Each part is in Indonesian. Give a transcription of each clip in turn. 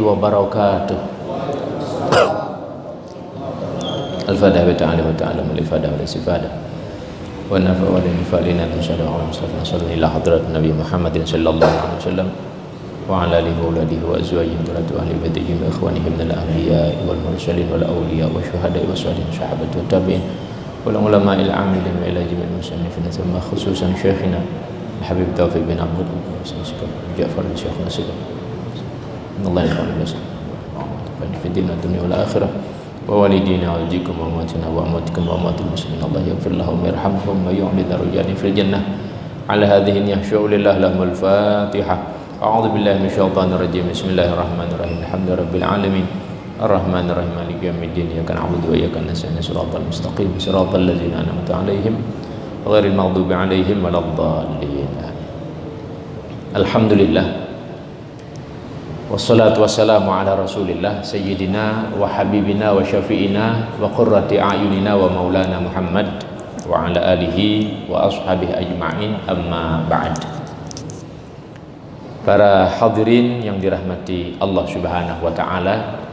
وبركاته. الفاتحة بالتعالى والتعالى والإفادة والاستفادة والنفع والانفاع لنا تنشأ ومصطفى صلى إلى حضرة النبي محمد صلى الله عليه وسلم وعلى آله وأولاده وأزواجه وذريته وأهل بيته وإخوانه من الأنبياء والمرسلين والأولياء والشهداء والصالحين والصحابة والتابعين والعلماء العاملين وإلى جميع المسلمين ثم خصوصا شيخنا الحبيب توفيق بن عبد الله جعفر الشيخ نصير إن الله يرحمه في الدين والدنيا والآخرة ووالدينا ووالديكم وأمواتنا وأمواتكم وأموات المسلمين الله يغفر لهم ويرحمهم ويعلي درجاتهم في الجنة على هذه يخشع لله لهم الفاتحة. أعوذ بالله من الشيطان الرجيم. بسم الله الرحمن الرحيم. الحمد لله رب العالمين الرحمن الرحيم مالك يوم الدين إياك نعبد وإياك نستعين صراط المستقيم صراط الذين أنعمت عليهم غير المغضوب عليهم ولا الضالين. الحمد لله wassalatu wassalamu ala rasulillah sayyidina wa habibina wa syafi'ina wa qurrati a'yunina wa maulana Muhammad wa ala alihi wa ashabihi ajma'in, amma ba'd. Para hadirin yang dirahmati Allah subhanahu wa ta'ala,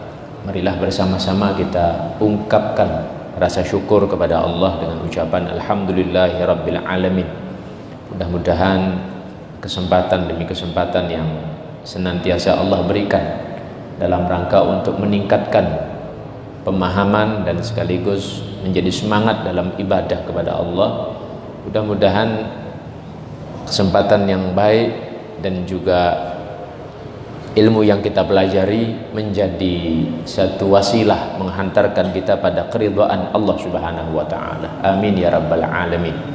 marilah bersama-sama kita ungkapkan rasa syukur kepada Allah dengan ucapan alhamdulillahi rabbil alamin. Mudah-mudahan kesempatan demi kesempatan yang senantiasa Allah berikan dalam rangka untuk meningkatkan pemahaman dan sekaligus menjadi semangat dalam ibadah kepada Allah. Mudah-mudahan kesempatan yang baik dan juga ilmu yang kita pelajari menjadi satu wasilah menghantarkan kita pada keridhaan Allah Subhanahu wa taala. Amin ya rabbal alamin.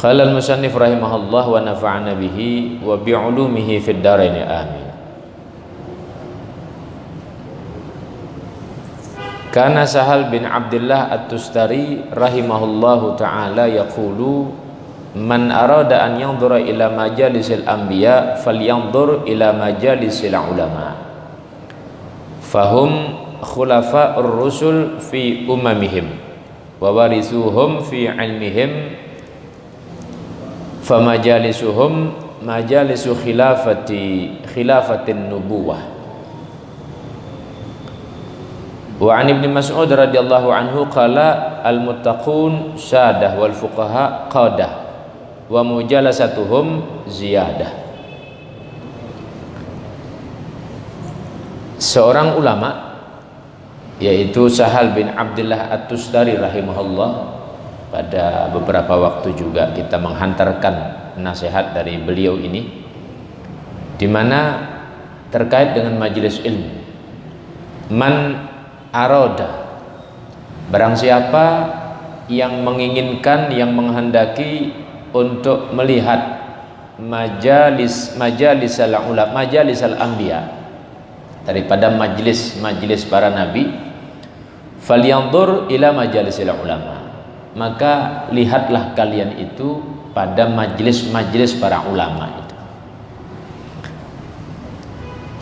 Qala al-musannif rahimahullah wa nafa'ana bihi wa bi'ulumihi fid dharain, amin. Kana Sahal bin Abdullah At-Tustari rahimahullahu ta'ala yaqulu man arada an yanzura ila majalisil anbiya falyanzur ila majalisil ulama fahum khulafa'ur rusul fi umamihim wa warisuhum fi ilmihim famajalisuhum majalisu khilafatin nubuwah. Wa an Ibnu Mas'ud radhiyallahu anhu qala al-muttaqun sadah wal fuqaha qadah wa mujalasatuhum ziyadah. Seorang ulama yaitu Sahal bin Abdullah At-Tustari rahimahullah, pada beberapa waktu juga kita menghantarkan nasihat dari beliau ini di mana terkait dengan majelis ilmu. Man aroda, barang siapa yang menginginkan, yang menghendaki untuk melihat majalisal anbiya, daripada majelis para nabi, falyanzur ila majalisil ulama, maka lihatlah kalian itu pada majelis para ulama itu.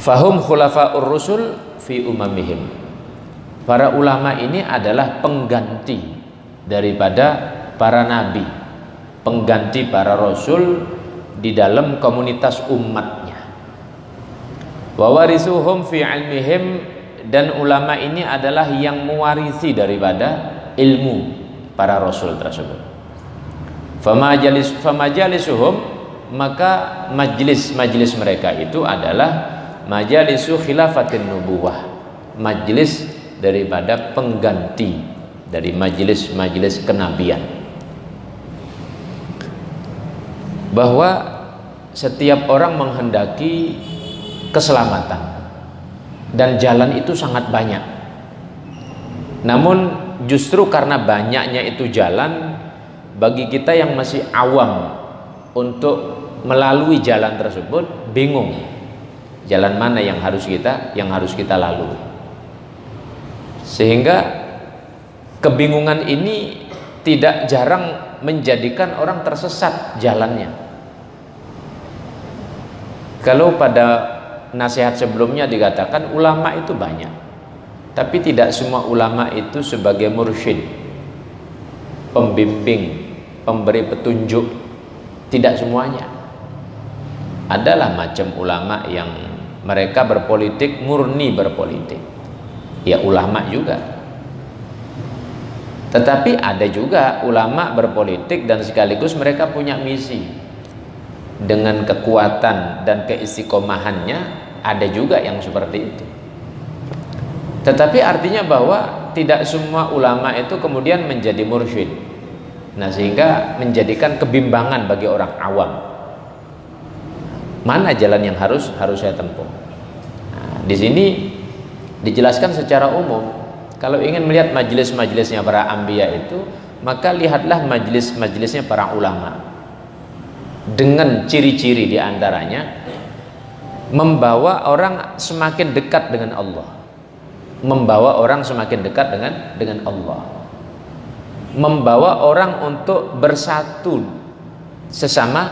Fahum khulafa'ur rusul fi umamihim, para ulama ini adalah pengganti daripada para nabi, pengganti para rasul di dalam komunitas umatnya. Wa warisuhum fi ilmihim, dan ulama ini adalah yang mewarisi daripada ilmu para rasul tersebut. Famajalisuhum, maka majlis mereka itu adalah majalisu khilafatin nubuwah, majlis daripada pengganti dari majlis kenabian. Bahwa setiap orang menghendaki keselamatan dan jalan itu sangat banyak, namun justru karena banyaknya itu jalan, bagi kita yang masih awam untuk melalui jalan tersebut bingung jalan mana yang harus kita lalui, sehingga kebingungan ini tidak jarang menjadikan orang tersesat jalannya. Kalau pada nasihat sebelumnya dikatakan ulama itu banyak, tapi tidak semua ulama itu sebagai mursyid, pembimbing, pemberi petunjuk, tidak semuanya. Adalah macam ulama yang mereka berpolitik, murni berpolitik. Ya ulama juga. Tetapi ada juga ulama berpolitik dan sekaligus mereka punya misi. Dengan kekuatan dan keistiqomahannya ada juga yang seperti itu. Tetapi artinya bahwa tidak semua ulama itu kemudian menjadi mursyid. Nah, sehingga menjadikan kebimbangan bagi orang awam. Mana jalan yang harus saya tempuh? Nah, di sini dijelaskan secara umum. Kalau ingin melihat majelis-majelisnya para anbiya itu, maka lihatlah majelis-majelisnya para ulama. Dengan ciri-ciri diantaranya membawa orang semakin dekat dengan Allah, membawa orang semakin dekat dengan Allah, membawa orang untuk bersatu sesama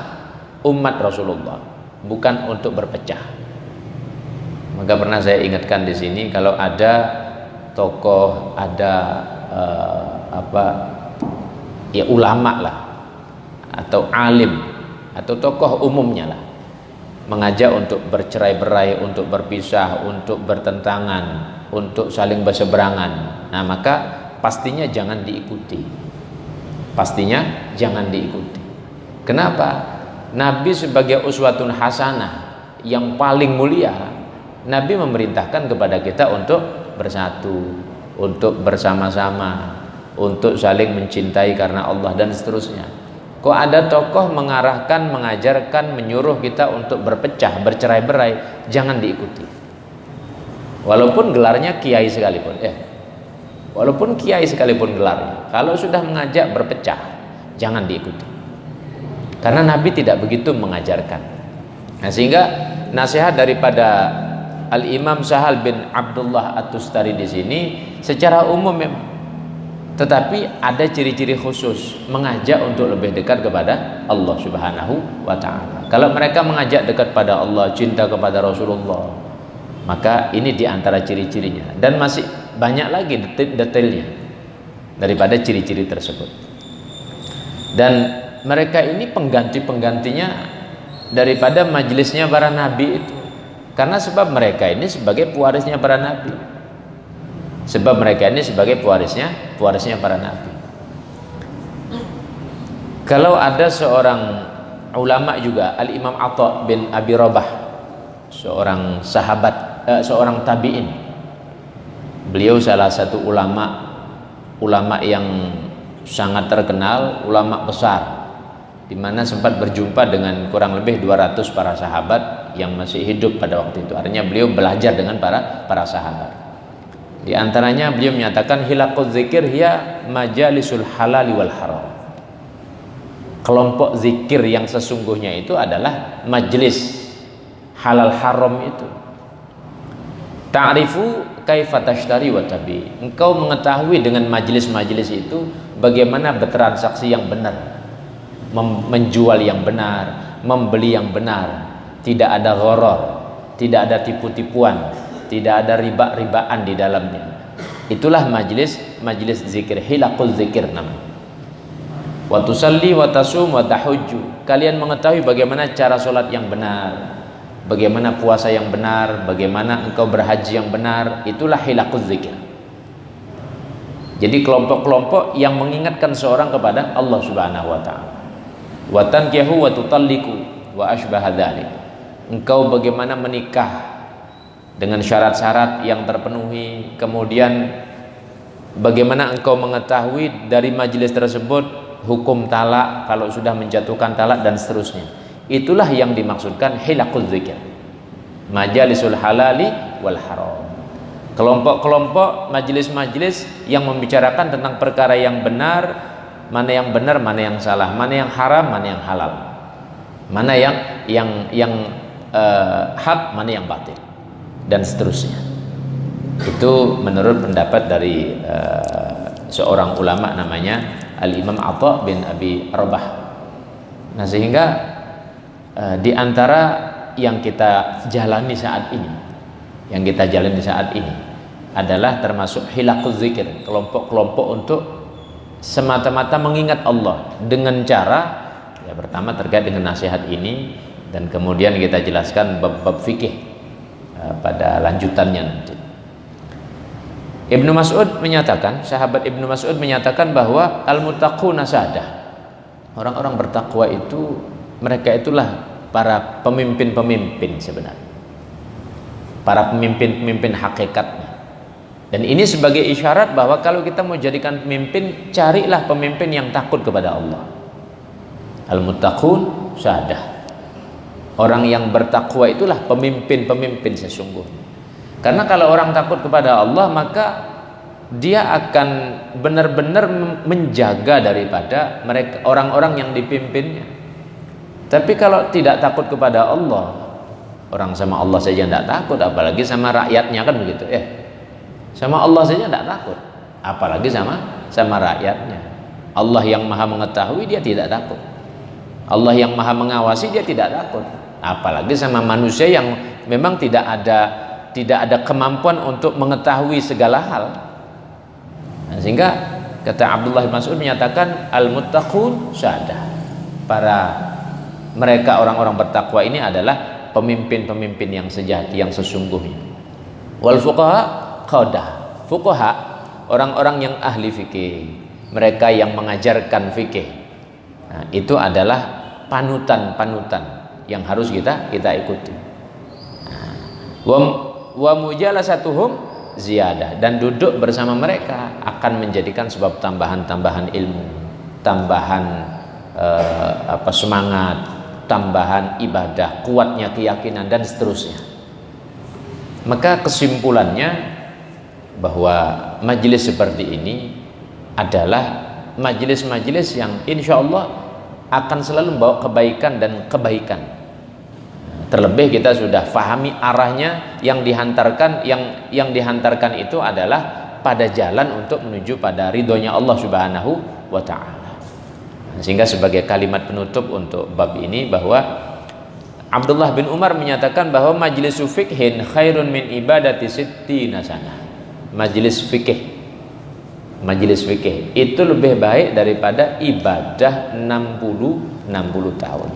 umat Rasulullah, bukan untuk berpecah. Maka pernah saya ingatkan di sini, kalau ada tokoh, ada ulama lah, atau alim, atau tokoh umumnya lah, mengajak untuk bercerai-berai, untuk berpisah, untuk bertentangan, untuk saling berseberangan, nah maka pastinya jangan diikuti. Pastinya jangan diikuti. Kenapa? Nabi sebagai uswatun hasanah yang paling mulia, Nabi memerintahkan kepada kita untuk bersatu, untuk bersama-sama, untuk saling mencintai karena Allah dan seterusnya. Kok ada tokoh mengarahkan, mengajarkan, menyuruh kita untuk berpecah, bercerai-berai, jangan diikuti. Walaupun gelarnya kiai sekalipun, walaupun kiai sekalipun gelarnya, kalau sudah mengajak berpecah, jangan diikuti. Karena Nabi tidak begitu mengajarkan. Nah, sehingga nasihat daripada Al-Imam Sahal bin Abdullah At-Tustari di sini secara umum memang, tetapi ada ciri-ciri khusus mengajak untuk lebih dekat kepada Allah Subhanahu wa ta'ala. Kalau mereka mengajak dekat pada Allah, cinta kepada Rasulullah, maka ini diantara ciri-cirinya. Dan masih banyak lagi detailnya daripada ciri-ciri tersebut. Dan mereka ini pengganti-penggantinya daripada majelisnya para nabi itu. Karena sebab mereka ini sebagai pewarisnya para nabi. Sebab mereka ini sebagai pewarisnya para nabi. Kalau ada seorang ulama juga, Al-Imam Atha bin Abi Rabah, seorang sahabat, seorang tabi'in. Beliau salah satu ulama yang sangat terkenal, ulama besar, di mana sempat berjumpa dengan kurang lebih 200 para sahabat yang masih hidup pada waktu itu. Artinya beliau belajar dengan para sahabat. Di antaranya beliau menyatakan hilaquz zikir hiya majalisul halali wal haram. Kelompok zikir yang sesungguhnya itu adalah majelis halal haram itu. Ta'rifu kaifa tashtari wa tabi. Engkau mengetahui dengan majelis-majelis itu bagaimana bertransaksi yang benar, menjual yang benar, membeli yang benar, tidak ada gharar, tidak ada tipu-tipuan, tidak ada riba-ribaan di dalamnya. Itulah majelis zikir, hilaqul zikir namanya. Wa tusalli wa tasum wa tahujju. Kalian mengetahui bagaimana cara salat yang benar, bagaimana puasa yang benar, bagaimana engkau berhaji yang benar. Itulah hilaqul zikir. Jadi kelompok-kelompok yang mengingatkan seorang kepada Allah Subhanahu wa taala. Wa tankihu wa tutalliqu wa asbaha dzalik. Engkau bagaimana menikah dengan syarat-syarat yang terpenuhi, kemudian bagaimana engkau mengetahui dari majelis tersebut hukum talak kalau sudah menjatuhkan talak dan seterusnya. Itulah yang dimaksudkan hilaqul zikir, majalisul halali wal haram. Kelompok-kelompok majelis-majelis yang membicarakan tentang perkara yang benar, mana yang benar, mana yang salah, mana yang haram, mana yang halal, mana yang hak, mana yang batil, dan seterusnya. Itu menurut pendapat dari seorang ulama namanya Al-Imam Atha bin Abi Rabah. Nah, sehingga di antara yang kita jalani saat ini, adalah termasuk hilaquz zikir, kelompok-kelompok untuk semata-mata mengingat Allah dengan cara, ya pertama terkait dengan nasihat ini, dan kemudian kita jelaskan bab-bab fikih pada lanjutannya nanti. Ibnu Mas'ud menyatakan, sahabat Ibnu Mas'ud menyatakan bahwa al-muttaquna sadah. Orang-orang bertakwa itu, mereka itulah para pemimpin-pemimpin sebenarnya. Para pemimpin-pemimpin hakikatnya. Dan ini sebagai isyarat bahwa kalau kita mau jadikan pemimpin, carilah pemimpin yang takut kepada Allah. Al-muttaqun sadah. Orang yang bertakwa itulah pemimpin-pemimpin sesungguhnya. Karena kalau orang takut kepada Allah, maka dia akan benar-benar menjaga daripada mereka, orang-orang yang dipimpinnya. Tapi kalau tidak takut kepada Allah, orang sama Allah saja tidak takut, apalagi sama rakyatnya, kan begitu. Sama Allah saja tidak takut, apalagi sama rakyatnya. Allah yang maha mengetahui, dia tidak takut. Allah yang maha mengawasi, dia tidak takut, apalagi sama manusia yang memang tidak ada kemampuan untuk mengetahui segala hal. Nah, sehingga kata Abdullah bin Mas'ud menyatakan al-muttaqun sadah. Mereka orang-orang bertakwa ini adalah pemimpin-pemimpin yang sejati, yang sesungguhnya. Wal fuqaha qadah. Fuqaha, orang-orang yang ahli fikih, mereka yang mengajarkan fikih. Nah, itu adalah panutan-panutan yang harus kita ikuti. Wa mujalasatuhum ziyadah, dan duduk bersama mereka akan menjadikan sebab tambahan ilmu, tambahan semangat, tambahan ibadah, kuatnya keyakinan, dan seterusnya. Maka kesimpulannya bahwa majelis seperti ini adalah majelis-majelis yang insya Allah akan selalu membawa kebaikan dan kebaikan. Terlebih kita sudah fahami arahnya, yang dihantarkan itu adalah pada jalan untuk menuju pada ridhonya Allah Subhanahu wa ta'ala. Sehingga sebagai kalimat penutup untuk bab ini, bahwa Abdullah bin Umar menyatakan bahwa majlis fikhin khairun min ibadati sittina sanah. Majlis fikih itu lebih baik daripada ibadah 60 tahun.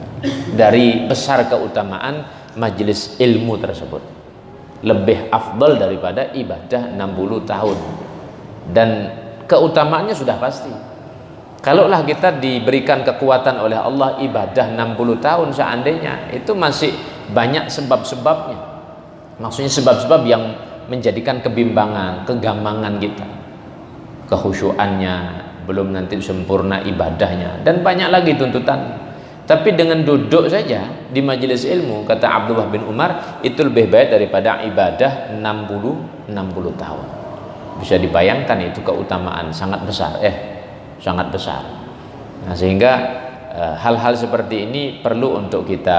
Dari besar keutamaan majelis ilmu tersebut, lebih afdal daripada ibadah 60 tahun. Dan keutamaannya sudah pasti. Kalaulah kita diberikan kekuatan oleh Allah ibadah 60 tahun seandainya, itu masih banyak sebab-sebabnya. Maksudnya sebab-sebab yang menjadikan kebimbangan, kegambangan kita, kekhusyuannya, belum nanti sempurna ibadahnya, dan banyak lagi tuntutan. Tapi dengan duduk saja di majelis ilmu, kata Abdullah bin Umar, itu lebih baik daripada ibadah 60 tahun. Bisa dibayangkan itu keutamaan sangat besar, sangat besar. Nah, sehingga hal-hal seperti ini perlu untuk kita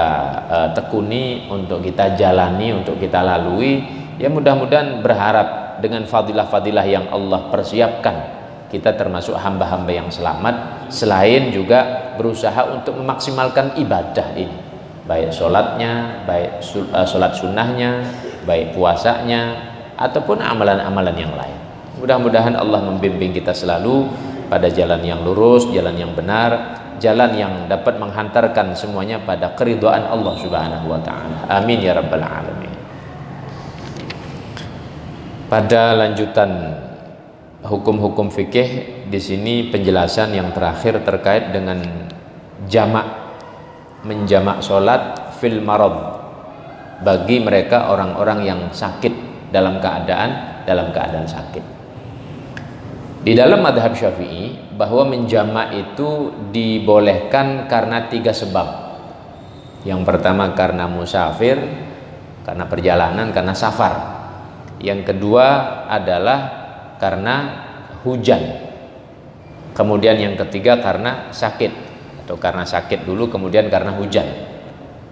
tekuni, untuk kita jalani, untuk kita lalui. Ya, mudah-mudahan berharap dengan fadilah-fadilah yang Allah persiapkan, kita termasuk hamba-hamba yang selamat, selain juga berusaha untuk memaksimalkan ibadah ini, baik sholatnya, baik sholat sunnahnya, baik puasanya, ataupun amalan-amalan yang lain. Mudah-mudahan Allah membimbing kita selalu pada jalan yang lurus, jalan yang benar, jalan yang dapat menghantarkan semuanya pada keridhaan Allah Subhanahu wa ta'ala. Amin ya rabbal alamin. Pada lanjutan hukum-hukum fikih, di sini penjelasan yang terakhir terkait dengan menjamak sholat fil marad, bagi mereka orang-orang yang sakit, dalam keadaan sakit. Di dalam madhab Syafi'i, bahwa menjamak itu dibolehkan karena 3 sebab. Yang pertama karena musafir, karena perjalanan, karena safar. Yang kedua adalah karena hujan. Kemudian yang ketiga karena sakit, atau karena sakit dulu kemudian karena hujan.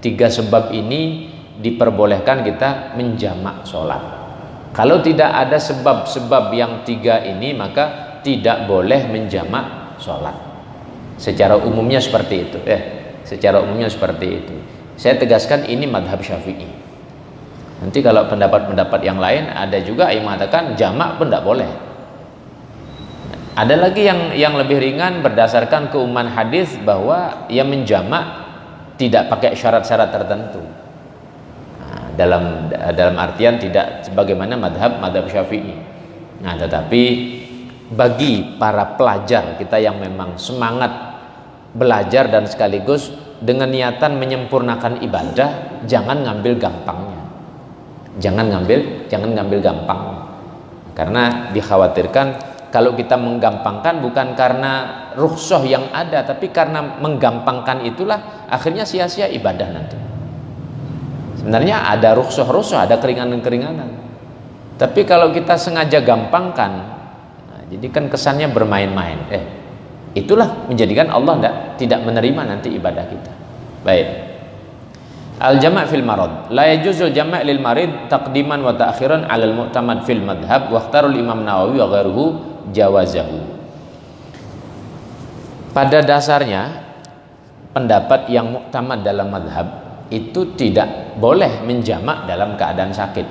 3 sebab ini diperbolehkan kita menjamak sholat. Kalau tidak ada sebab-sebab yang 3 ini, maka tidak boleh menjamak sholat. Secara umumnya seperti itu. Secara umumnya seperti itu. Saya tegaskan ini madhab Syafi'i. Nanti kalau pendapat-pendapat yang lain, ada juga yang mengatakan jamak pun tidak boleh. Ada lagi yang lebih ringan berdasarkan keumuman hadis, bahwa yang menjamak tidak pakai syarat-syarat tertentu. dalam artian tidak sebagaimana madhab Syafi'i. Nah, tetapi bagi para pelajar kita yang memang semangat belajar dan sekaligus dengan niatan menyempurnakan ibadah, jangan ngambil gampangnya. Jangan ngambil gampangnya. Karena dikhawatirkan kalau kita menggampangkan bukan karena rukhsah yang ada, tapi karena menggampangkan itulah akhirnya sia-sia ibadah nanti. Sebenarnya ada rukhsah, ada keringanan-keringanan. Tapi kalau kita sengaja gampangkan, nah, jadi kan kesannya bermain-main. Itulah menjadikan Allah tidak menerima nanti ibadah kita. Baik. Al-jama' fil marad. La yajuzul jama' lil marid taqdiman wa ta'khiran 'ala al-mu'tamad fil madhhab wa ikhtarul Imam Nawawi wa ghairuhu jawazahu. Pada dasarnya pendapat yang muktamad dalam madhab itu tidak boleh menjamak dalam keadaan sakit.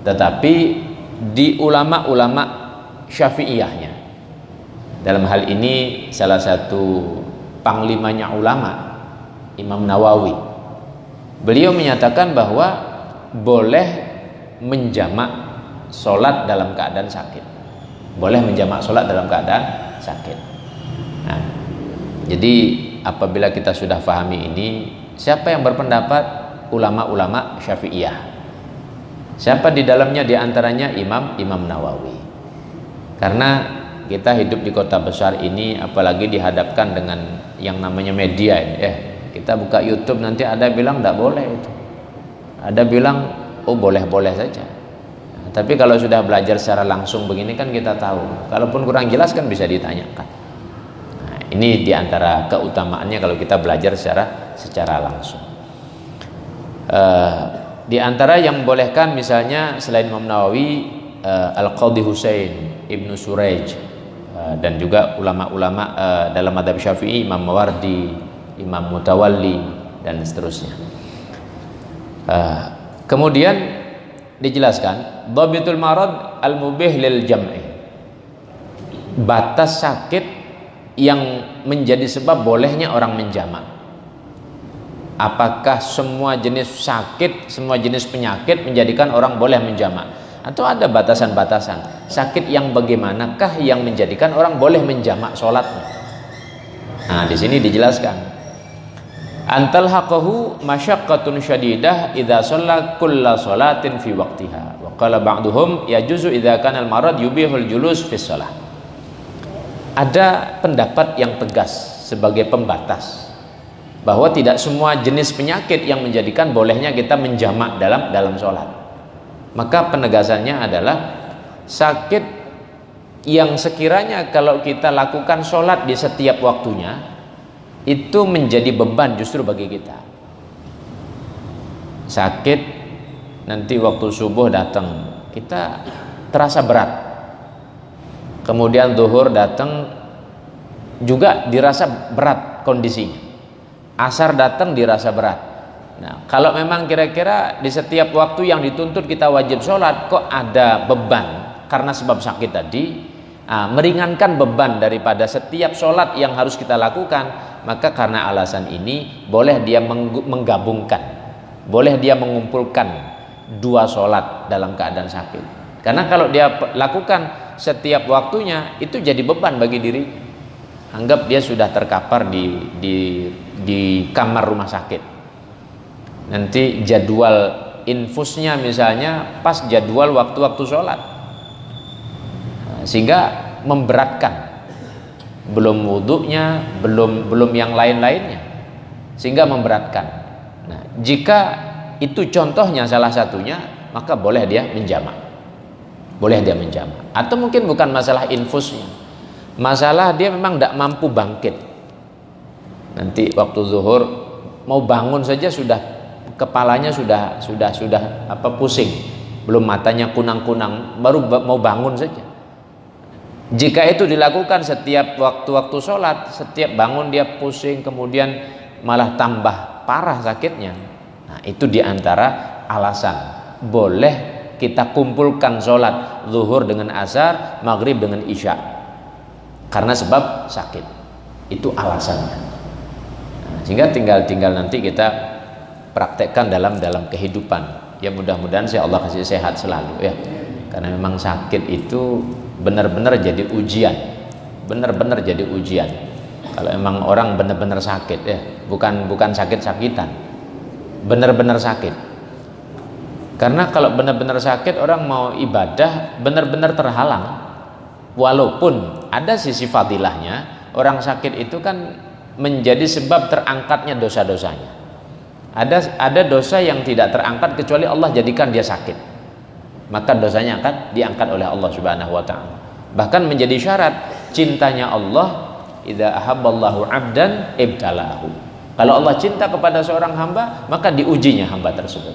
Tetapi di ulama-ulama Syafi'iyahnya, dalam hal ini salah satu panglimanya ulama, Imam Nawawi, beliau menyatakan bahwa boleh menjamak sholat dalam keadaan sakit. Boleh menjamak sholat dalam keadaan sakit. Nah, jadi apabila kita sudah pahami ini, siapa yang berpendapat? Ulama-ulama Syafi'iyah. Siapa di dalamnya? Di antaranya Imam Nawawi. Karena kita hidup di kota besar ini, apalagi dihadapkan dengan yang namanya media ini. Kita buka YouTube nanti ada bilang tidak boleh itu, ada bilang oh boleh-boleh saja. Nah, tapi kalau sudah belajar secara langsung begini kan kita tahu, kalaupun kurang jelas kan bisa ditanyakan. Nah, ini diantara keutamaannya kalau kita belajar secara langsung. Di antara yang bolehkan misalnya selain Imam Nawawi, Al-Qadhi Husain, Ibnu Surayj, dan juga ulama-ulama dalam madhab Syafi'i, Imam Mawardi, Imam Mutawalli, dan seterusnya. Kemudian dijelaskan dhabitul marad al-mubih lil jam'i, batas sakit yang menjadi sebab bolehnya orang menjamak. Apakah semua jenis sakit, semua jenis penyakit menjadikan orang boleh menjamak, atau ada batasan-batasan? Sakit yang bagaimanakah yang menjadikan orang boleh menjamak sholatnya? Nah, di sini dijelaskan, antal haqahu masyaqqatun syadidah idza shalla kulla sholatin fi waqtiha wa qala ba'duhum yajuzu idza kana al-marad yubihul julus fi shalah. Ada pendapat yang tegas sebagai pembatas bahwa tidak semua jenis penyakit yang menjadikan bolehnya kita menjamak dalam sholat. Maka penegasannya adalah sakit yang sekiranya kalau kita lakukan sholat di setiap waktunya itu menjadi beban justru bagi kita. Sakit nanti waktu subuh datang kita terasa berat, kemudian zuhur datang juga dirasa berat kondisinya, asar datang dirasa berat. Nah, kalau memang kira-kira di setiap waktu yang dituntut kita wajib sholat kok ada beban karena sebab sakit tadi, meringankan beban daripada setiap sholat yang harus kita lakukan, maka karena alasan ini boleh dia menggabungkan, boleh dia mengumpulkan dua sholat dalam keadaan sakit. Karena kalau dia lakukan setiap waktunya itu jadi beban bagi diri. Anggap dia sudah terkapar di kamar rumah sakit. Nanti jadwal infusnya misalnya pas jadwal waktu-waktu sholat, sehingga memberatkan. Belum wudhunya, belum yang lain-lainnya, sehingga memberatkan. Nah, jika itu contohnya salah satunya, maka boleh dia menjamak. Boleh dia menjamak. Atau mungkin bukan masalah infusnya, masalah dia memang tidak mampu bangkit. Nanti waktu zuhur mau bangun saja sudah kepalanya sudah pusing, belum matanya kunang-kunang, baru mau bangun saja. Jika itu dilakukan setiap waktu-waktu sholat, setiap bangun dia pusing, kemudian malah tambah parah sakitnya. Nah, itu diantara alasan boleh kita kumpulkan sholat zuhur dengan asar, maghrib dengan isya, karena sebab sakit. Itu alasannya. Nah, sehingga tinggal nanti kita praktekkan dalam kehidupan. Ya mudah-mudahan sih Allah kasih sehat selalu ya. Karena memang sakit itu benar-benar jadi ujian. Benar-benar jadi ujian. Kalau emang orang benar-benar sakit ya, bukan sakit-sakitan. Benar-benar sakit. Karena kalau benar-benar sakit orang mau ibadah benar-benar terhalang. Walaupun ada sisi fadilahnya, orang sakit itu kan menjadi sebab terangkatnya dosa-dosanya. Ada dosa yang tidak terangkat kecuali Allah jadikan dia sakit, maka dosanya akan diangkat oleh Allah Subhanahu wa taala. Bahkan menjadi syarat cintanya Allah, idza ahabballahu 'abdan ibtalahu. Kalau Allah cinta kepada seorang hamba, maka diujinya hamba tersebut.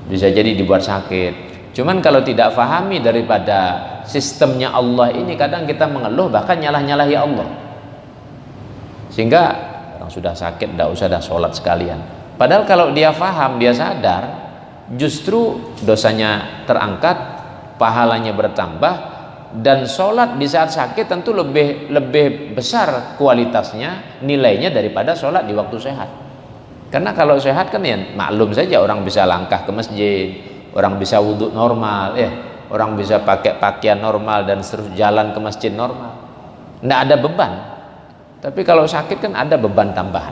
Bisa jadi dibuat sakit. Cuman kalau tidak fahami daripada sistemnya Allah ini, kadang kita mengeluh bahkan nyalah-nyalahi Allah. Sehingga orang sudah sakit tidak usah dah sholat sekalian. Padahal kalau dia faham, dia sadar, justru dosanya terangkat, pahalanya bertambah, dan sholat di saat sakit tentu lebih besar kualitasnya, nilainya daripada sholat di waktu sehat. Karena kalau sehat kan ya maklum saja, orang bisa langkah ke masjid, orang bisa wudhu normal, orang bisa pakai pakaian normal dan terus jalan ke masjid normal, tidak ada beban. Tapi kalau sakit kan ada beban tambahan,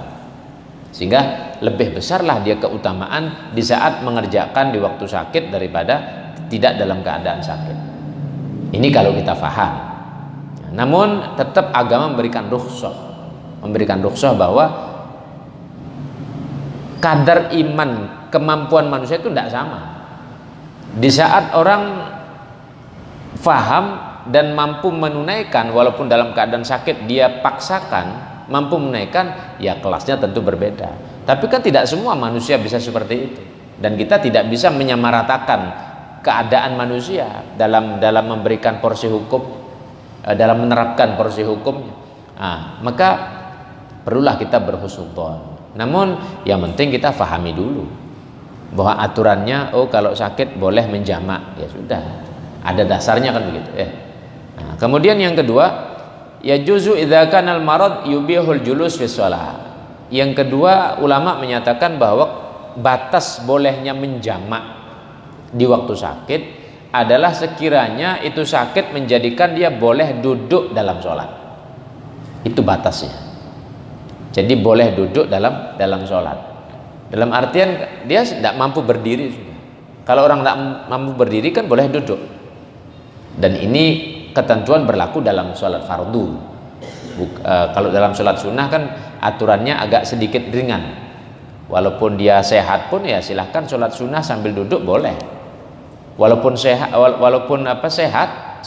sehingga lebih besarlah dia keutamaan di saat mengerjakan di waktu sakit daripada tidak dalam keadaan sakit. Ini kalau kita faham. Namun tetap agama memberikan rukhsah bahwa kadar iman, kemampuan manusia itu tidak sama. Di saat orang faham dan mampu menunaikan, walaupun dalam keadaan sakit dia paksakan mampu menunaikan, ya kelasnya tentu berbeda. Tapi kan tidak semua manusia bisa seperti itu, dan kita tidak bisa menyamaratakan keadaan manusia dalam memberikan porsi hukum, dalam menerapkan porsi hukumnya. Maka perlulah kita berhusnudzon. Namun yang penting kita fahami dulu bahwa aturannya, kalau sakit boleh menjamak, ya sudah, ada dasarnya kan begitu. Kemudian yang kedua, ya juzu idza kana al marad yubihul julus fi shalah. Yang kedua, ulama menyatakan bahwa batas bolehnya menjamak di waktu sakit adalah sekiranya itu sakit menjadikan dia boleh duduk dalam sholat. Itu batasnya. Jadi boleh duduk dalam sholat. Dalam artian dia tidak mampu berdiri sudah. Kalau orang tidak mampu berdiri kan boleh duduk. Dan ini ketentuan berlaku dalam sholat fardu. Kalau dalam sholat sunnah kan aturannya agak sedikit ringan. Walaupun dia sehat pun ya silahkan sholat sunnah sambil duduk boleh. Walaupun sehat,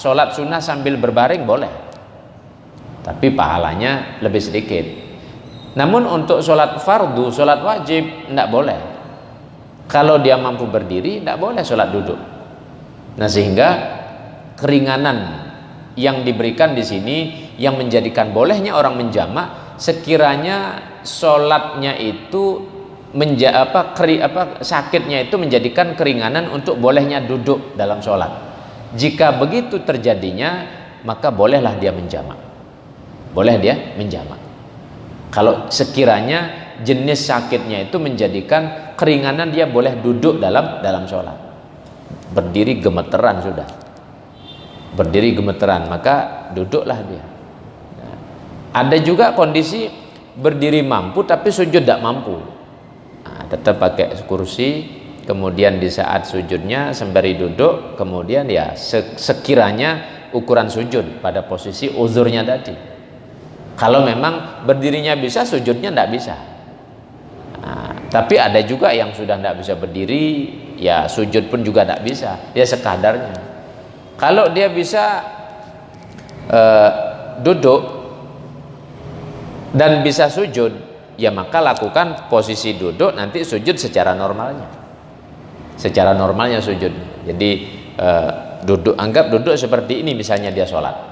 sholat sunnah sambil berbaring boleh. Tapi pahalanya lebih sedikit. Namun untuk sholat fardu, sholat wajib tidak boleh. Kalau dia mampu berdiri, tidak boleh sholat duduk. Nah, sehingga keringanan yang diberikan di sini yang menjadikan bolehnya orang menjamak, sekiranya sholatnya itu sakitnya itu menjadikan keringanan untuk bolehnya duduk dalam sholat. Jika begitu terjadinya, maka bolehlah dia menjamak. Boleh dia menjamak. Kalau sekiranya jenis sakitnya itu menjadikan keringanan, dia boleh duduk dalam sholat. Berdiri gemeteran sudah. Berdiri gemeteran, maka duduklah dia. Ada juga kondisi berdiri mampu tapi sujud tidak mampu. Tetap pakai kursi, kemudian di saat sujudnya sembari duduk, kemudian ya sekiranya ukuran sujud pada posisi uzurnya tadi. Kalau memang berdirinya bisa, sujudnya tidak bisa. Tapi ada juga yang sudah tidak bisa berdiri, ya sujud pun juga tidak bisa, ya sekadarnya. Kalau dia bisa duduk dan bisa sujud, ya maka lakukan posisi duduk, nanti sujud secara normalnya. Secara normalnya sujud. Jadi anggap duduk seperti ini, misalnya dia sholat.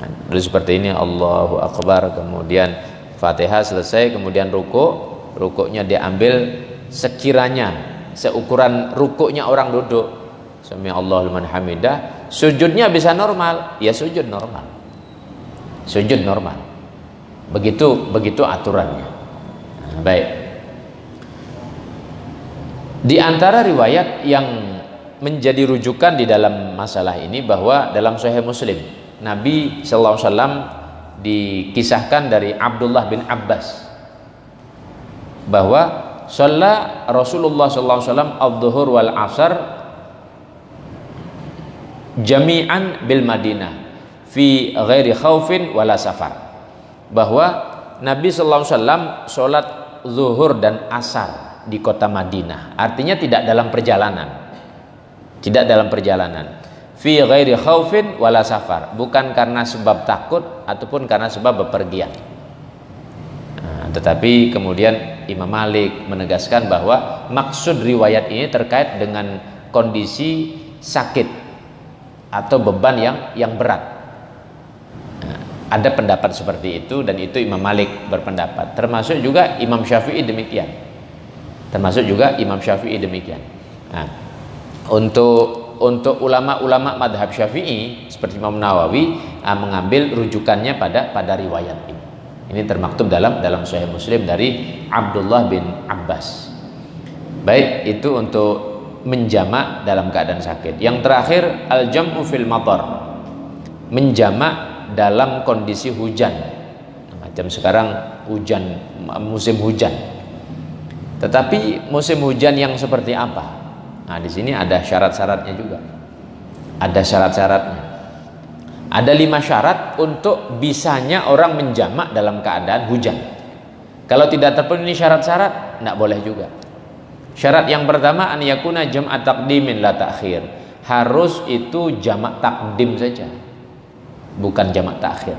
Dulu seperti ini, Allahu Akbar, kemudian Fatihah selesai, kemudian rukuknya dia ambil sekiranya seukuran rukuknya orang duduk, Sami Allahu liman hamidah, sujudnya bisa normal, ya sujud normal. Sujud normal. Begitu aturannya. Baik. Di antara riwayat yang menjadi rujukan di dalam masalah ini bahwa dalam Sahih Muslim Nabi sallallahu alaihi wasallam dikisahkan dari Abdullah bin Abbas bahwa shalla Rasulullah sallallahu alaihi wasallam adz-dzuhur wal 'asar jami'an bil Madinah fi ghairi khaufin wala safar, bahwa Nabi sallallahu alaihi wasallam salat zuhur dan asar di kota Madinah, artinya tidak dalam perjalanan, tidak dalam perjalanan, fi ghairi khaufin wala safar, bukan karena sebab takut ataupun karena sebab bepergian. Tetapi kemudian Imam Malik menegaskan bahwa maksud riwayat ini terkait dengan kondisi sakit atau beban yang berat. Ada pendapat seperti itu, dan itu Imam Malik berpendapat, termasuk juga Imam Syafi'i demikian. Nah, untuk ulama-ulama madhab Syafi'i seperti Imam Nawawi mengambil rujukannya pada riwayat ini. Ini termaktub dalam Sahih Muslim dari Abdullah bin Abbas. Baik, itu untuk menjamak dalam keadaan sakit. Yang terakhir, al-jam'u fil matar, menjamak dalam kondisi hujan. Macam sekarang hujan, musim hujan. Tetapi musim hujan yang seperti apa? Nah, di sini ada syarat-syaratnya juga. Ada syarat-syaratnya. Ada 5 syarat untuk bisanya orang menjamak dalam keadaan hujan. Kalau tidak terpenuhi syarat-syarat, tidak boleh juga. Syarat yang pertama, an yakuna jam'at taqdimin la ta'khir. Harus itu jamak takdim saja, bukan jamak takhir.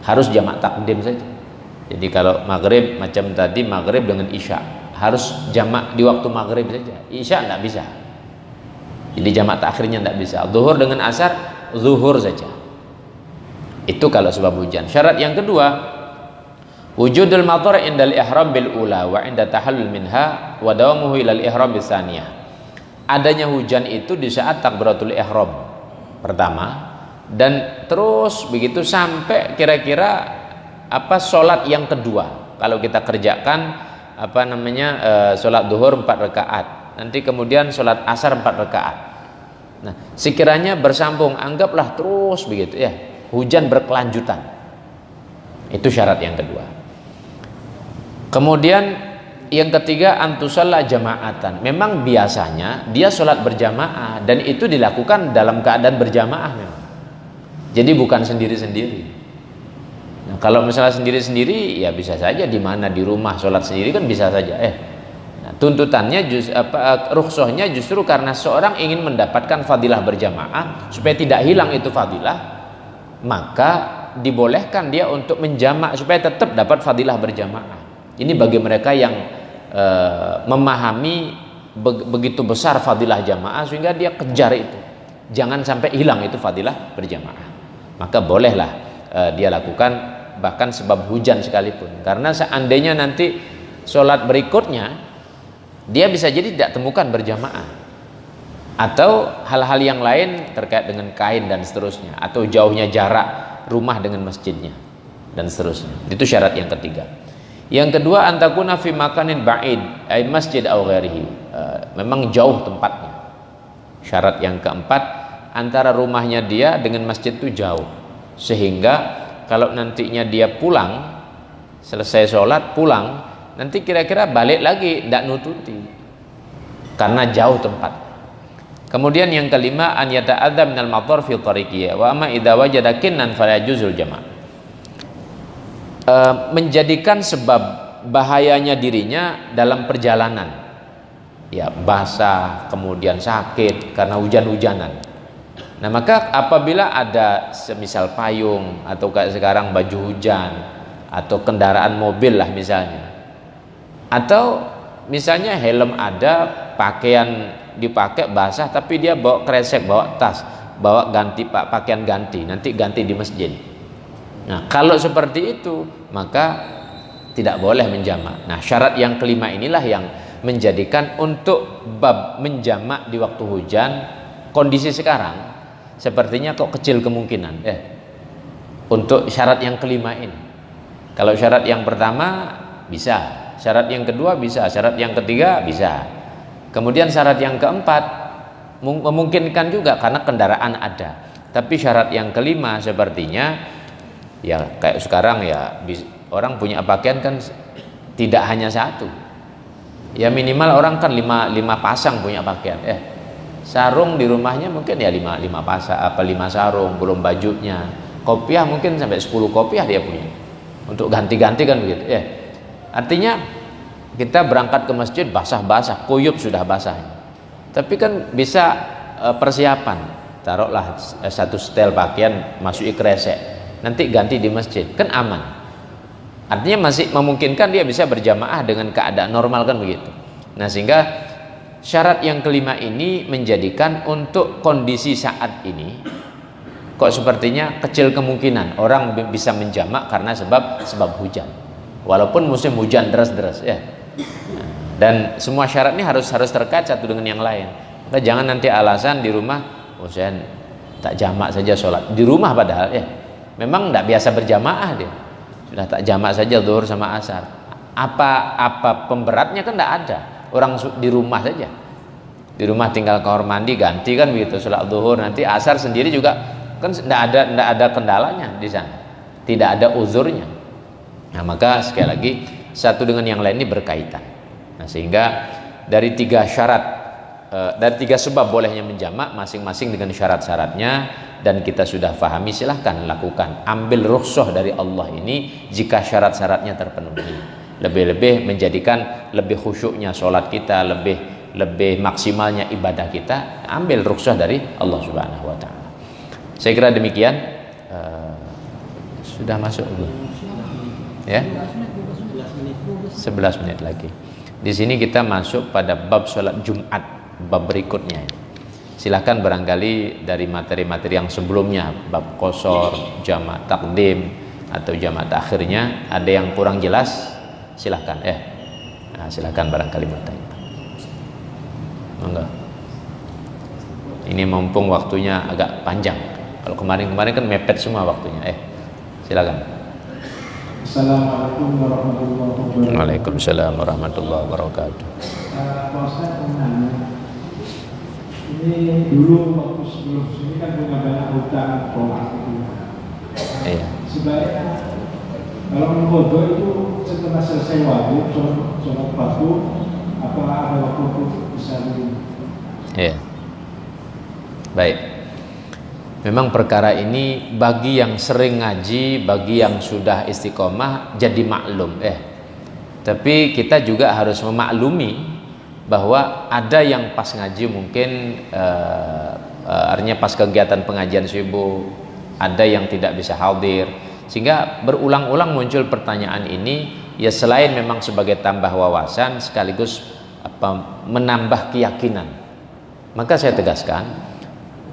Harus jamak takdim saja. Jadi kalau maghrib macam tadi, maghrib dengan isya, harus jamak di waktu maghrib saja. Isya tidak bisa. Jadi jamak takhirnya tidak bisa. Zuhur dengan asar, zuhur saja. Itu kalau sebab hujan. Syarat yang kedua, wujudul matar indal ihram bil ula wa inda tahallul minha wa dawamuhu ilal ihram bis tsaniyah. Adanya hujan itu di saat takbiratul ihram pertama, dan terus begitu sampai kira-kira sholat yang kedua. Kalau kita kerjakan sholat duhur 4 rakaat, nanti kemudian sholat asar 4 rakaat. Nah, sekiranya bersambung, anggaplah terus begitu ya, hujan berkelanjutan. Itu syarat yang kedua. Kemudian yang ketiga, antusalla jama'atan. Memang biasanya dia sholat berjamaah, dan itu dilakukan dalam keadaan berjamaah memang. Jadi bukan sendiri-sendiri. Nah, kalau misalnya sendiri-sendiri ya bisa saja di mana, di rumah sholat sendiri kan bisa saja. Nah, tuntutannya rukhsahnya justru karena seorang ingin mendapatkan fadilah berjamaah supaya tidak hilang itu fadilah, maka dibolehkan dia untuk menjamak supaya tetap dapat fadilah berjamaah. Ini bagi mereka yang memahami begitu besar fadilah jamaah sehingga dia kejar itu, jangan sampai hilang itu fadilah berjamaah. Maka bolehlah dia lakukan bahkan sebab hujan sekalipun, karena seandainya nanti sholat berikutnya dia bisa jadi tidak temukan berjamaah, atau hal-hal yang lain terkait dengan kain dan seterusnya, atau jauhnya jarak rumah dengan masjidnya dan seterusnya. Itu syarat yang ketiga. Yang kedua, antakuna fi makanin ba'id ay masjid aw ghairihi, memang jauh tempatnya. Syarat yang keempat, antara rumahnya dia dengan masjid itu jauh, sehingga kalau nantinya dia pulang, selesai sholat pulang, nanti kira-kira balik lagi tidak nututi karena jauh tempat. Kemudian yang kelima, an yata'adza minal matar fi tariqiyya wa amma idza wajada kinnan fala yajuzul jama'. Menjadikan sebab bahayanya dirinya dalam perjalanan, ya basah, kemudian sakit karena hujan-hujanan. Nah, maka apabila ada semisal payung, atau kayak sekarang baju hujan, atau kendaraan mobil lah misalnya, atau misalnya helm ada, pakaian dipakai basah tapi dia bawa kresek, bawa tas, bawa pakaian ganti, nanti ganti di masjid. Nah, kalau seperti itu maka tidak boleh menjamak. Nah, syarat yang kelima inilah yang menjadikan untuk bab menjamak di waktu hujan, kondisi sekarang sepertinya kok kecil kemungkinan untuk syarat yang kelima ini. Kalau syarat yang pertama bisa, syarat yang kedua bisa, syarat yang ketiga bisa. Kemudian syarat yang keempat memungkinkan juga karena kendaraan ada. Tapi syarat yang kelima sepertinya ya kayak sekarang ya orang punya pakaian kan tidak hanya satu. Ya minimal orang kan lima pasang punya pakaian. Sarung di rumahnya mungkin ya lima pasang apa 5 sarung, belum bajunya. Kopiah mungkin sampai 10 kopiah dia punya. Untuk ganti-ganti kan begitu. Artinya kita berangkat ke masjid basah-basah, kuyup sudah basah. Tapi kan bisa persiapan. Taruhlah satu setel pakaian masuki kresek, nanti ganti di masjid, kan aman. Artinya masih memungkinkan dia bisa berjamaah dengan keadaan normal kan begitu. Nah sehingga syarat yang kelima ini menjadikan untuk kondisi saat ini kok sepertinya kecil kemungkinan orang bisa menjamak karena sebab hujan. Walaupun musim hujan deras-deras ya. Dan semua syarat ini harus terkait satu dengan yang lain. Maka jangan nanti alasan di rumah saya tak jamak saja sholat di rumah, padahal memang tidak biasa berjamaah dia, sudah tak jamak saja zuhur sama asar. Apa pemberatnya kan tidak ada, orang di rumah saja, di rumah tinggal kamar mandi ganti kan begitu, sholat zuhur nanti asar sendiri juga kan tidak ada kendalanya di sana, tidak ada uzurnya. Nah maka sekali lagi satu dengan yang lain ini berkaitan. Nah sehingga dari 3 syarat dari 3 sebab bolehnya menjamak masing-masing dengan syarat-syaratnya dan kita sudah pahami, silahkan lakukan, ambil rukhsah dari Allah ini jika syarat-syaratnya terpenuhi. Lebih-lebih menjadikan lebih khusyuknya sholat kita, lebih maksimalnya ibadah kita, ambil rukhsah dari Allah Subhanahu wa taala. Saya kira demikian. Sudah masuk belum? Ya? 11 menit lagi. Di sini kita masuk pada bab sholat Jumat, bab berikutnya. Silahkan barangkali dari materi-materi yang sebelumnya, bab qasar, jamak takdim atau jamak takhirnya ada yang kurang jelas, silahkan silahkan barangkali bertanya. Enggak. Ini mumpung waktunya agak panjang. Kalau kemarin kan mepet semua waktunya. Silakan. Assalamualaikum warahmatullahi wabarakatuh. Waalaikumsalam warahmatullahi wabarakatuh. Pak Ustaz menanya, ini dulu waktu sebelum sini kan punya banyak hutang sholat itu. Sebaiknya kalau mengkodok itu setelah selesai wajib sholat fardu, apakah ada waktu untuk bisa dulu? Baik. Memang perkara ini bagi yang sering ngaji, bagi yang sudah istiqomah jadi maklum. Tapi kita juga harus memaklumi bahwa ada yang pas ngaji mungkin artinya pas kegiatan pengajian sibuk, ada yang tidak bisa hadir, sehingga berulang-ulang muncul pertanyaan ini. Ya selain memang sebagai tambah wawasan sekaligus menambah keyakinan, maka saya tegaskan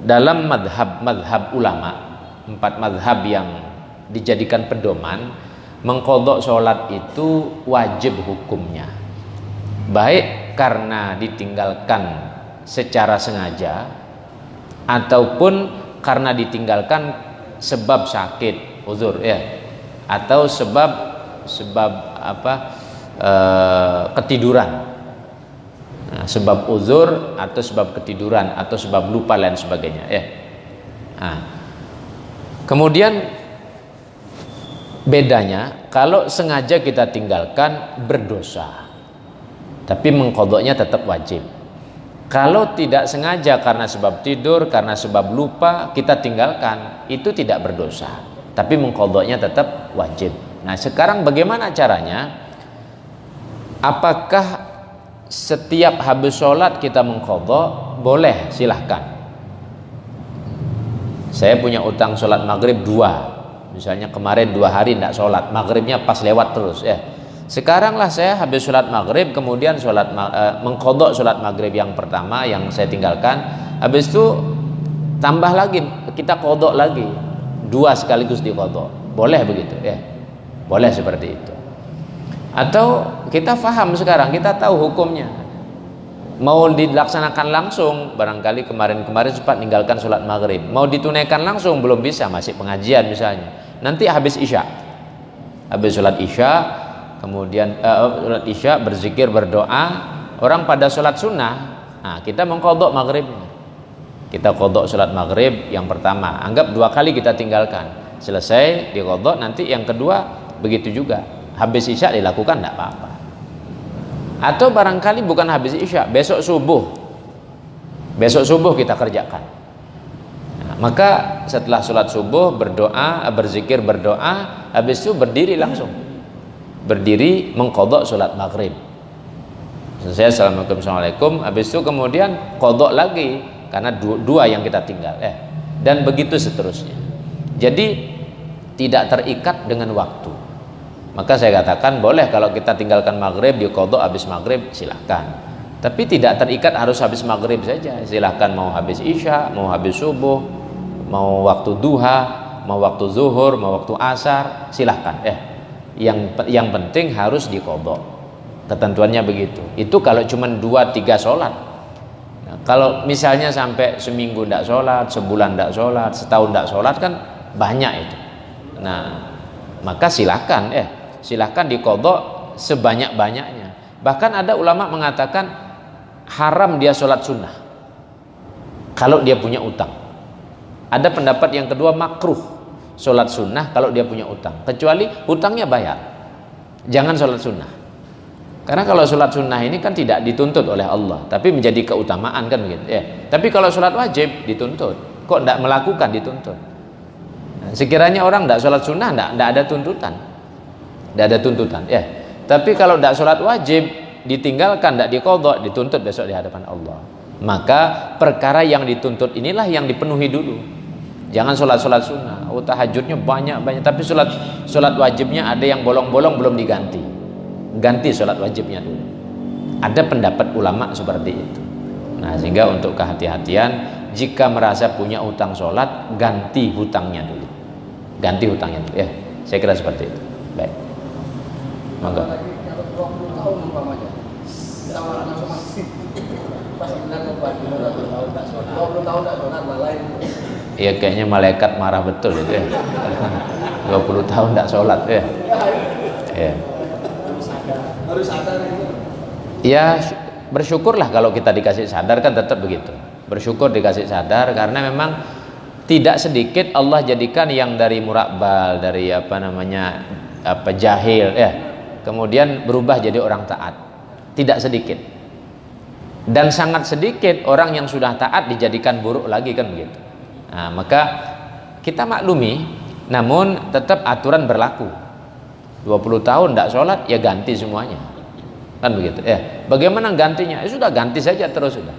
dalam madhab ulama, 4 madhab yang dijadikan pedoman, mengqadha sholat itu wajib hukumnya, baik karena ditinggalkan secara sengaja ataupun karena ditinggalkan sebab sakit, uzur atau sebab ketiduran. Nah, sebab uzur atau sebab ketiduran atau sebab lupa lain sebagainya. Kemudian bedanya kalau sengaja kita tinggalkan berdosa, tapi mengqadhanya tetap wajib. Kalau tidak sengaja karena sebab tidur, karena sebab lupa kita tinggalkan, itu tidak berdosa, tapi mengqadhanya tetap wajib. Nah sekarang bagaimana caranya? Apakah setiap habis sholat kita mengqadha? Boleh, silahkan. Saya punya utang sholat maghrib 2, misalnya kemarin 2 hari tidak sholat, maghribnya pas lewat terus. Sekarang lah saya habis sholat maghrib, kemudian mengqadha sholat maghrib yang pertama yang saya tinggalkan, habis itu tambah lagi, kita qadha lagi 2 sekaligus diqadha. Boleh begitu boleh seperti itu. Atau kita faham sekarang, kita tahu hukumnya, mau dilaksanakan langsung, barangkali kemarin sempat meninggalkan sholat maghrib, mau ditunaikan langsung belum bisa, masih pengajian misalnya, nanti habis sholat isya kemudian sholat isya berzikir berdoa, orang pada sholat sunnah, nah kita mengqadha maghribnya. Kita qadha sholat maghrib yang pertama, anggap 2 kali kita tinggalkan, selesai diqadha, nanti yang kedua begitu juga, habis isya dilakukan, tidak apa-apa. Atau barangkali bukan habis isya, besok subuh kita kerjakan. Nah, maka setelah sholat subuh berdoa, berzikir, berdoa, habis itu berdiri langsung, berdiri mengqadha sholat maghrib. Selesai assalamualaikum, habis itu kemudian qadha lagi karena dua yang kita tinggal, dan begitu seterusnya. Jadi tidak terikat dengan waktu. Maka saya katakan boleh kalau kita tinggalkan maghrib diqadha habis maghrib, silahkan. Tapi tidak terikat harus habis maghrib saja. Silahkan mau habis isya, mau habis subuh, mau waktu duha, mau waktu zuhur, mau waktu asar, silahkan. Yang penting harus diqadha. Ketentuannya begitu. Itu kalau cuma 2-3 sholat. Kalau misalnya sampai seminggu tidak sholat, sebulan tidak sholat, setahun tidak sholat, kan banyak itu. Nah, maka silahkan diqadha sebanyak-banyaknya. Bahkan ada ulama mengatakan haram dia sholat sunnah kalau dia punya utang. Ada pendapat yang kedua, makruh sholat sunnah kalau dia punya utang, kecuali utangnya bayar. Jangan sholat sunnah. Karena kalau sholat sunnah ini kan tidak dituntut oleh Allah, tapi menjadi keutamaan kan begitu. Tapi kalau sholat wajib dituntut, kok tidak melakukan dituntut. Nah, sekiranya orang tidak sholat sunnah, tidak ada tuntutan, Tapi kalau tidak sholat wajib ditinggalkan, tidak diqadha, dituntut besok di hadapan Allah. Maka perkara yang dituntut inilah yang dipenuhi dulu. Jangan sholat sunnah, tahajudnya banyak, tapi sholat wajibnya ada yang bolong-bolong belum diganti. Ganti sholat wajibnya dulu. Ada pendapat ulama seperti itu. Nah, sehingga untuk kehati-hatian, jika merasa punya utang sholat, ganti hutangnya dulu. Saya kira seperti itu. Baik. Monggo. 20 tahun umpamanya. Sama langsung masih pas benar kepada 20 tahun tak sholat lain. Iya, kayaknya malaikat marah betul itu ya. 20 tahun tak sholat ya. Harus sadar itu. Ya, bersyukurlah kalau kita dikasih sadar, kan tetap begitu. Bersyukur dikasih sadar, karena memang tidak sedikit Allah jadikan yang dari murakbal, dari jahil kemudian berubah jadi orang taat. Tidak sedikit. Dan sangat sedikit orang yang sudah taat dijadikan buruk lagi, kan begitu. Nah, maka kita maklumi, namun tetap aturan berlaku. 20 tahun tidak sholat, ya ganti semuanya, kan begitu. Bagaimana gantinya? Sudah ganti saja terus, sudah.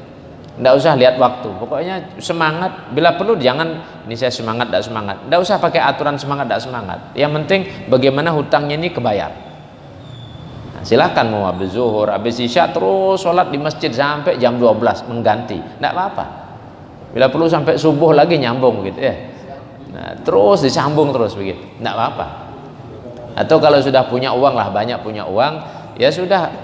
Tidak usah lihat waktu. Pokoknya semangat. Bila perlu jangan ini saya semangat, tidak semangat. Tidak usah pakai aturan semangat, tidak semangat. Yang penting bagaimana hutangnya ini kebayar. Nah, silahkan mau habis zuhur, habis isya terus sholat di masjid sampai jam 12 mengganti, tidak apa-apa. Bila perlu sampai subuh lagi nyambung gitu Nah, terus disambung terus begitu, tidak apa-apa. Atau kalau sudah punya uang lah, banyak punya uang, ya sudah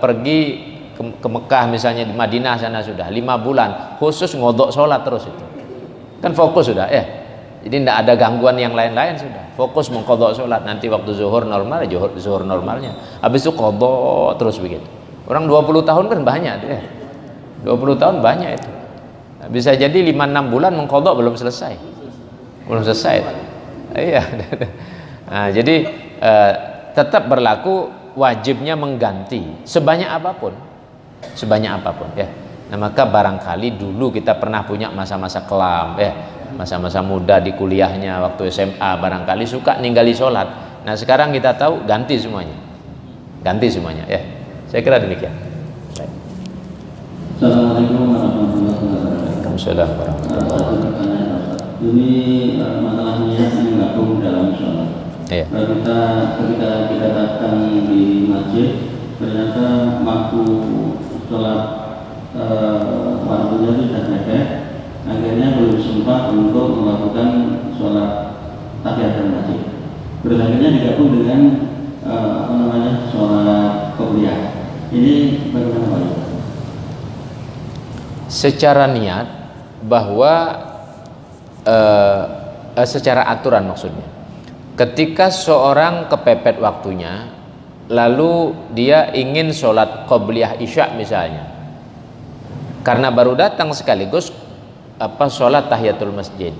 pergi ke Mekah misalnya, di Madinah sana sudah 5 bulan khusus ngodok sholat terus, itu kan fokus sudah jadi tidak ada gangguan yang lain-lain, sudah fokus mengkodok sholat. Nanti waktu zuhur normal, zuhur normalnya, habis itu kodok terus begitu. Orang 20 tahun kan banyak 20 tahun banyak itu. Bisa jadi 5-6 bulan mengkodok belum selesai. Nah, jadi tetap berlaku wajibnya mengganti sebanyak apapun Nah, maka barangkali dulu kita pernah punya masa-masa kelam masa-masa muda di kuliahnya, waktu SMA barangkali suka ninggali sholat. Nah, sekarang kita tahu ganti semuanya Saya kira demikian. Assalamualaikum warahmatullahi wabarakatuh. Waalaikumsalam warahmatullahi wabarakatuh. Ini masalahnya menggabung dalam sholat. Ketika kita datang di masjid, ternyata waktu sholat waktunya sudah mepet, akhirnya belum sempat untuk melakukan sholat tahiyatul masjid. Terus akhirnya digabung dengan sholat qobliyah. Ini bagaimana Pak? Secara niat bahwa secara aturan maksudnya, ketika seorang kepepet waktunya, lalu dia ingin sholat qobliyah isya misalnya, karena baru datang sekaligus sholat tahiyatul masjid,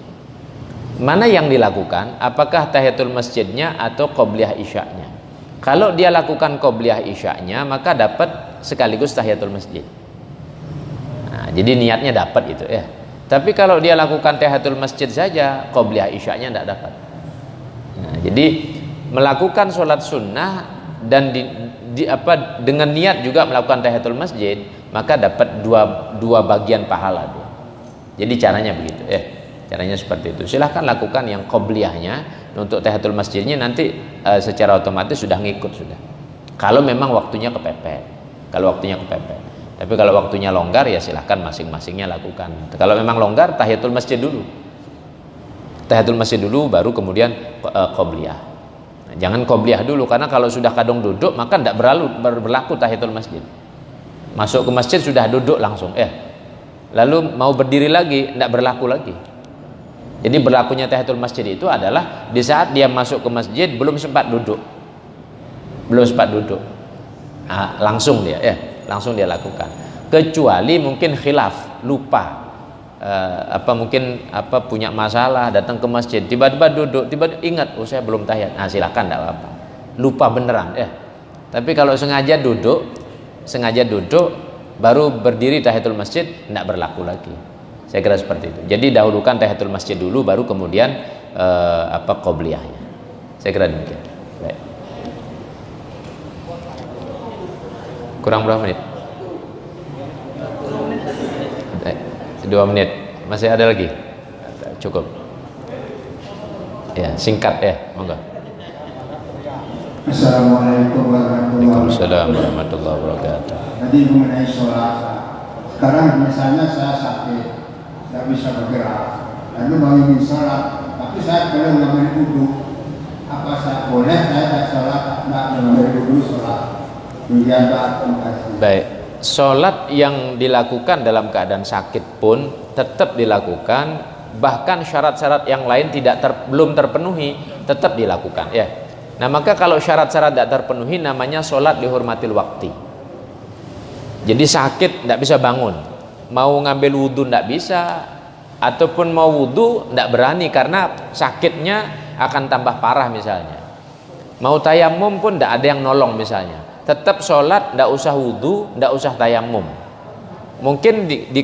mana yang dilakukan? Apakah tahiyatul masjidnya atau qobliyah isya'nya? Kalau dia lakukan qobliyah isya'nya, maka dapat sekaligus tahiyatul masjid. Nah, jadi niatnya dapat itu ya. Tapi kalau dia lakukan tahiyatul masjid saja, qobliyah isya'nya tidak dapat. Nah, jadi melakukan sholat sunnah dan dengan niat juga melakukan tahiyatul masjid, maka dapat dua bagian pahala dia. Jadi caranya begitu ya. Caranya seperti itu. Silahkan lakukan yang qobliyahnya. Untuk tahiyatul masjidnya nanti secara otomatis sudah ngikut sudah. Kalau memang waktunya kepepet. Kalau waktunya kepepet. Tapi kalau waktunya longgar ya silahkan masing-masingnya lakukan. Kalau memang longgar, tahiyatul masjid dulu. Tahiyatul masjid dulu, baru kemudian qobliyah. Nah, jangan qobliyah dulu, karena kalau sudah kadung duduk maka tidak berlaku tahiyatul masjid. Masuk ke masjid sudah duduk langsung. Lalu mau berdiri lagi tidak berlaku lagi. Jadi berlakunya tahiyatul masjid itu adalah di saat dia masuk ke masjid belum sempat duduk. Nah, langsung dia lakukan. Kecuali mungkin khilaf, lupa. Punya masalah, datang ke masjid, tiba-tiba duduk, tiba-tiba ingat, saya belum tahiyat. Nah, silakan, tidak apa-apa. Lupa beneran Tapi kalau sengaja duduk baru berdiri tahiyatul masjid, tidak berlaku lagi. Saya kira seperti itu. Jadi dahulukan tahiyatul masjid dulu, baru kemudian qobliyahnya. Saya kira demikian. Baik. Kurang berapa menit? 2 menit. Masih ada lagi? Cukup. Ya, singkat monggo. Assalamualaikum warahmatullahi wabarakatuh. Tadi mengenai sholat. Sekarang misalnya saya sakit, tidak bisa bergerak, lalu mau ingin sholat, tapi saya belum mengambil wudhu. Apa saya boleh saya sholat tidak mengambil wudhu sholat? Baik, sholat yang dilakukan dalam keadaan sakit pun tetap dilakukan, bahkan syarat-syarat yang lain belum terpenuhi tetap dilakukan ya. Nah, maka kalau syarat-syarat tidak terpenuhi namanya sholat dihormatil waktu. Jadi sakit tidak bisa bangun, mau ngambil wudhu tidak bisa, ataupun mau wudhu tidak berani karena sakitnya akan tambah parah misalnya. Mau tayamum pun tidak ada yang nolong misalnya. Tetap sholat, tidak usah wudhu, tidak usah tayamum. Mungkin di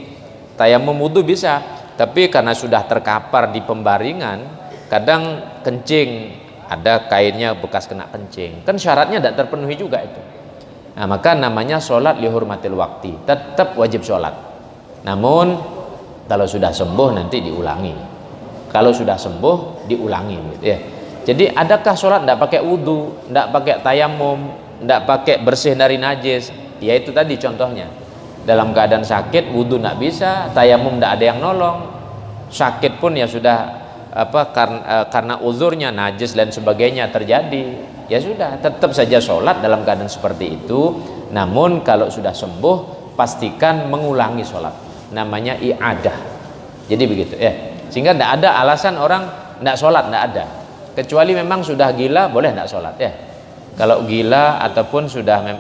tayamum wudhu bisa, tapi karena sudah terkapar di pembaringan, kadang kencing, ada kainnya bekas kena kencing, kan syaratnya tidak terpenuhi juga itu. Nah, maka namanya sholat lihurmatil waktu, tetap wajib sholat. Namun kalau sudah sembuh nanti diulangi. Kalau sudah sembuh diulangi gitu ya. Jadi adakah sholat tidak pakai wudhu, tidak pakai tayamum, tidak pakai bersih dari najis? Ya itu tadi contohnya. Dalam keadaan sakit wudhu tidak bisa, tayamum tidak ada yang nolong. Sakit pun ya sudah karena uzurnya najis dan sebagainya terjadi, ya sudah tetap saja sholat dalam keadaan seperti itu. Namun kalau sudah sembuh pastikan mengulangi sholat, namanya i'adah. Jadi begitu ya, sehingga tidak ada alasan orang tidak sholat, tidak ada, kecuali memang sudah gila boleh tidak sholat ya. Kalau gila ataupun sudah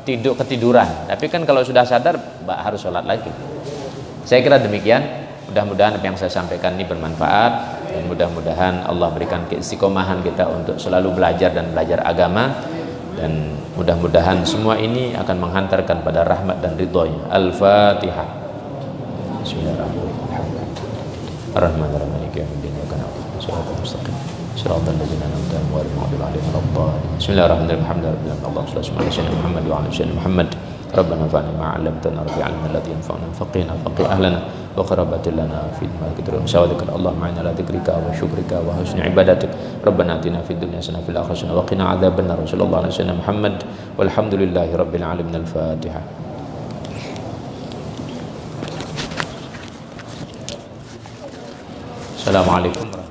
ketiduran, tapi kan kalau sudah sadar harus sholat lagi. Saya kira demikian. Mudah-mudahan apa yang saya sampaikan ini bermanfaat, dan mudah-mudahan Allah berikan keistiqomahan kita untuk selalu belajar dan belajar agama, dan mudah-mudahan semua ini akan menghantarkan pada rahmat dan ridhonya. Al-Fatihah. Bismillahirrahmanirrahim. Ar-Rahmanir-Rahim. Bismillahirrahmanirrahim. Muhammad wa ala Muhammad. Rabbana fa'alna ma'alamtana rabbi alamna alladhi yanfa'una faqihna faqih ahlana wa qarabatil lana fid malakitru sawadika Allah ma'ina la dzikrika wa syukrika wa husni ibadatik. Rabbana atina fid dunya hasanah fil akhirati hasanah wa qina adzabannar. Sallallahu alaihi wasallam Muhammad walhamdulillahi rabbil alamin. Al-Fatihah. Assalamualaikum.